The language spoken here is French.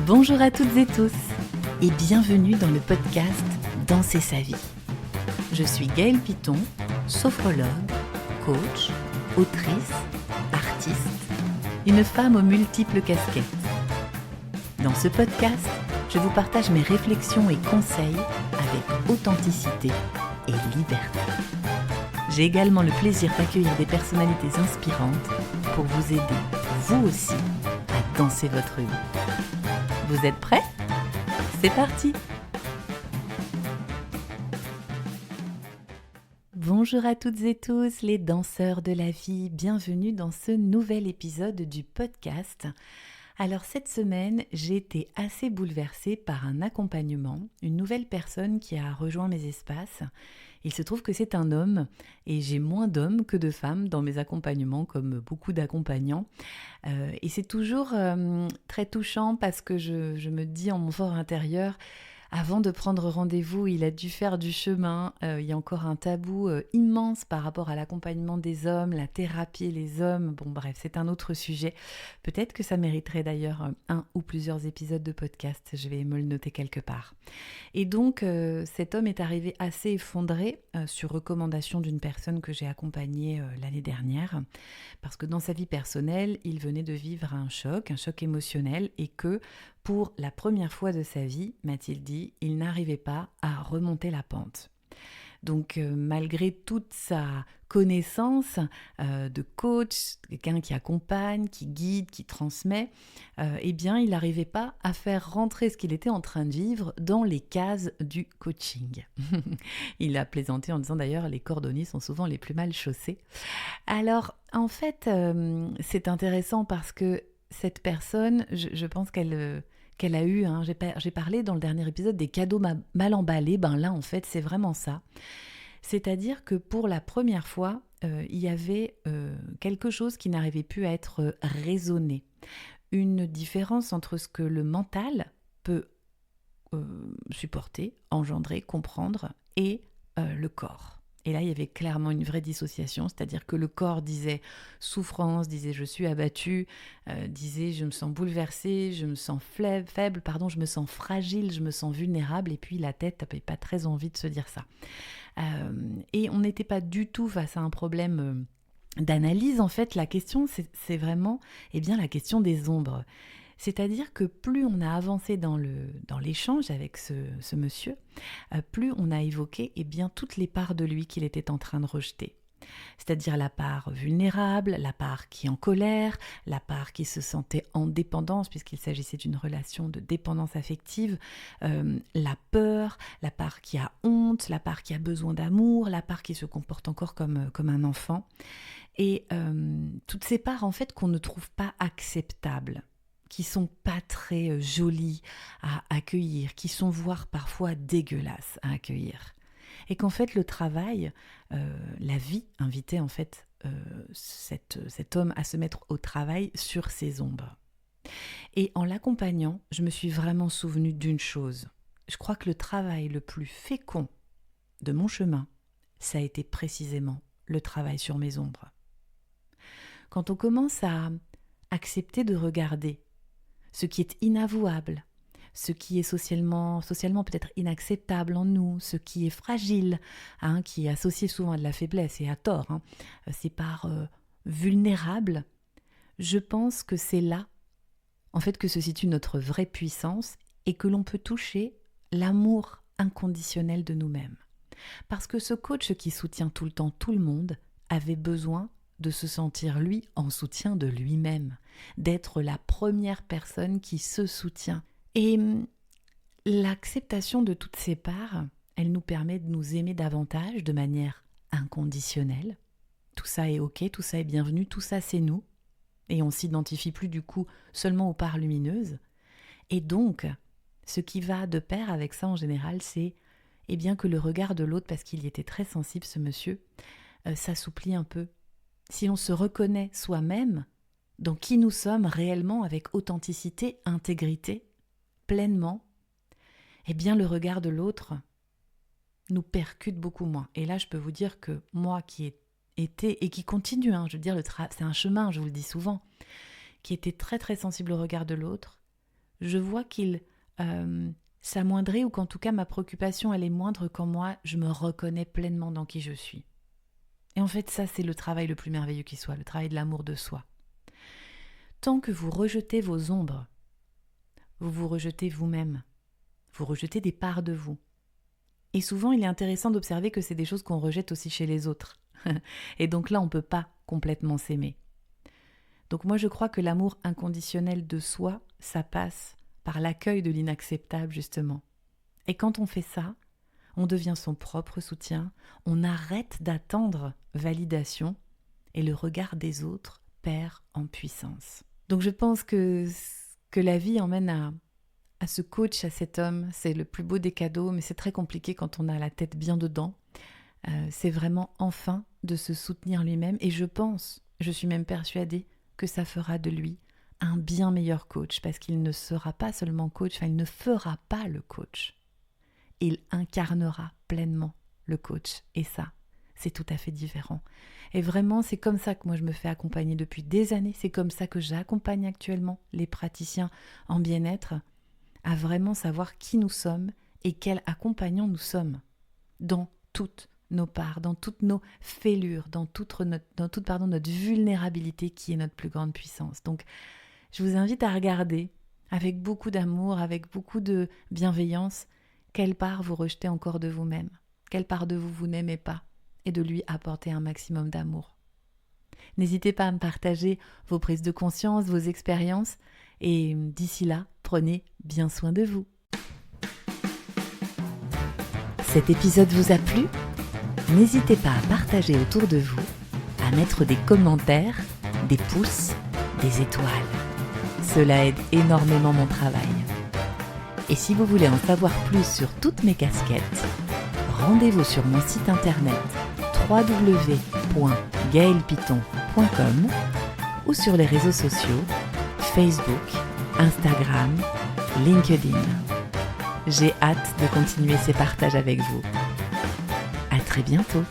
Bonjour à toutes et tous et bienvenue dans le podcast Danser sa vie. Je suis Gaëlle Piton, sophrologue, coach, autrice, artiste, une femme aux multiples casquettes. Dans ce podcast, je vous partage mes réflexions et conseils avec authenticité et liberté. J'ai également le plaisir d'accueillir des personnalités inspirantes pour vous aider, vous aussi, à danser votre vie. Vous êtes prêts ? C'est parti ! Bonjour à toutes et tous les danseurs de la vie, bienvenue dans ce nouvel épisode du podcast. Alors cette semaine, j'ai été assez bouleversée par un accompagnement, une nouvelle personne qui a rejoint mes espaces. Il se trouve que c'est un homme et j'ai moins d'hommes que de femmes dans mes accompagnements comme beaucoup d'accompagnants. Et c'est toujours très touchant parce que je me dis en mon fort intérieur, avant de prendre rendez-vous, il a dû faire du chemin. Il y a encore un tabou immense par rapport à l'accompagnement des hommes, la thérapie et les hommes. Bon bref, c'est un autre sujet. Peut-être que ça mériterait d'ailleurs un ou plusieurs épisodes de podcast. Je vais me le noter quelque part. Et donc, cet homme est arrivé assez effondré sur recommandation d'une personne que j'ai accompagnée l'année dernière. Parce que dans sa vie personnelle, il venait de vivre un choc émotionnel et que pour la première fois de sa vie, m'a-t-il dit, il n'arrivait pas à remonter la pente. Donc malgré toute sa connaissance de coach, quelqu'un qui accompagne, qui guide, qui transmet, eh bien il n'arrivait pas à faire rentrer ce qu'il était en train de vivre dans les cases du coaching. Il a plaisanté en disant d'ailleurs les cordonniers sont souvent les plus mal chaussés. Alors en fait c'est intéressant parce que cette personne, je pense qu'elle a eu, j'ai parlé dans le dernier épisode des cadeaux mal emballés, ben là en fait c'est vraiment ça. C'est-à-dire que pour la première fois, il y avait quelque chose qui n'arrivait plus à être raisonné. Une différence entre ce que le mental peut supporter, engendrer, comprendre et le corps. Et là, il y avait clairement une vraie dissociation, c'est-à-dire que le corps disait souffrance, disait je suis abattu, disait je me sens bouleversée, je me sens faible, je me sens fragile, je me sens vulnérable, et puis la tête n'avait pas très envie de se dire ça. Et on n'était pas du tout face à un problème d'analyse, en fait, la question c'est vraiment la question des ombres. C'est-à-dire que plus on a avancé dans l'échange avec ce monsieur, plus on a évoqué toutes les parts de lui qu'il était en train de rejeter. C'est-à-dire la part vulnérable, la part qui est en colère, la part qui se sentait en dépendance puisqu'il s'agissait d'une relation de dépendance affective, la peur, la part qui a honte, la part qui a besoin d'amour, la part qui se comporte encore comme un enfant. Et toutes ces parts en fait qu'on ne trouve pas acceptables, qui sont pas très jolies à accueillir, qui sont voire parfois dégueulasses à accueillir. Et qu'en fait le travail, la vie invitait en fait cet homme à se mettre au travail sur ses ombres. Et en l'accompagnant, je me suis vraiment souvenue d'une chose. Je crois que le travail le plus fécond de mon chemin, ça a été précisément le travail sur mes ombres. Quand on commence à accepter de regarder ce qui est inavouable, ce qui est socialement peut-être inacceptable en nous, ce qui est fragile, qui est associé souvent à de la faiblesse et à tort, ces parts vulnérables, je pense que c'est là, en fait, que se situe notre vraie puissance et que l'on peut toucher l'amour inconditionnel de nous-mêmes. Parce que ce coach qui soutient tout le temps tout le monde avait besoin de se sentir lui en soutien de lui-même, d'être la première personne qui se soutient. Et l'acceptation de toutes ces parts, elle nous permet de nous aimer davantage de manière inconditionnelle. Tout ça est ok, tout ça est bienvenu, tout ça c'est nous. Et on ne s'identifie plus du coup seulement aux parts lumineuses. Et donc, ce qui va de pair avec ça en général, c'est que le regard de l'autre, parce qu'il y était très sensible ce monsieur, s'assouplit un peu. Si on se reconnaît soi-même dans qui nous sommes réellement avec authenticité, intégrité, pleinement, le regard de l'autre nous percute beaucoup moins. Et là, je peux vous dire que moi qui ai été, et qui continue, je veux dire, c'est un chemin, je vous le dis souvent, qui était très très sensible au regard de l'autre, je vois qu'il s'amoindrit ou qu'en tout cas ma préoccupation elle est moindre quand moi je me reconnais pleinement dans qui je suis. Et en fait ça c'est le travail le plus merveilleux qui soit, le travail de l'amour de soi. Tant que vous rejetez vos ombres, vous vous rejetez vous-même, vous rejetez des parts de vous. Et souvent il est intéressant d'observer que c'est des choses qu'on rejette aussi chez les autres. Et donc là on ne peut pas complètement s'aimer. Donc moi je crois que l'amour inconditionnel de soi, ça passe par l'accueil de l'inacceptable justement. Et quand on fait ça, on devient son propre soutien, on arrête d'attendre validation et le regard des autres perd en puissance. Donc je pense que la vie emmène à ce coach, à cet homme, c'est le plus beau des cadeaux, mais c'est très compliqué quand on a la tête bien dedans. C'est vraiment enfin de se soutenir lui-même et je suis même persuadée que ça fera de lui un bien meilleur coach parce qu'il ne sera pas seulement coach, il ne fera pas le coach. Il incarnera pleinement le coach et ça, c'est tout à fait différent. Et vraiment, c'est comme ça que moi je me fais accompagner depuis des années, c'est comme ça que j'accompagne actuellement les praticiens en bien-être à vraiment savoir qui nous sommes et quels accompagnants nous sommes dans toutes nos parts, dans toutes nos fêlures, dans toute notre vulnérabilité qui est notre plus grande puissance. Donc, je vous invite à regarder avec beaucoup d'amour, avec beaucoup de bienveillance, quelle part vous rejetez encore de vous-même, quelle part de vous n'aimez pas, et de lui apporter un maximum d'amour. N'hésitez pas à me partager vos prises de conscience, vos expériences, et d'ici là, prenez bien soin de vous. Cet épisode vous a plu ? N'hésitez pas à partager autour de vous, à mettre des commentaires, des pouces, des étoiles. Cela aide énormément mon travail. Et si vous voulez en savoir plus sur toutes mes casquettes, rendez-vous sur mon site internet www.gaelpiton.com ou sur les réseaux sociaux Facebook, Instagram, LinkedIn. J'ai hâte de continuer ces partages avec vous. À très bientôt.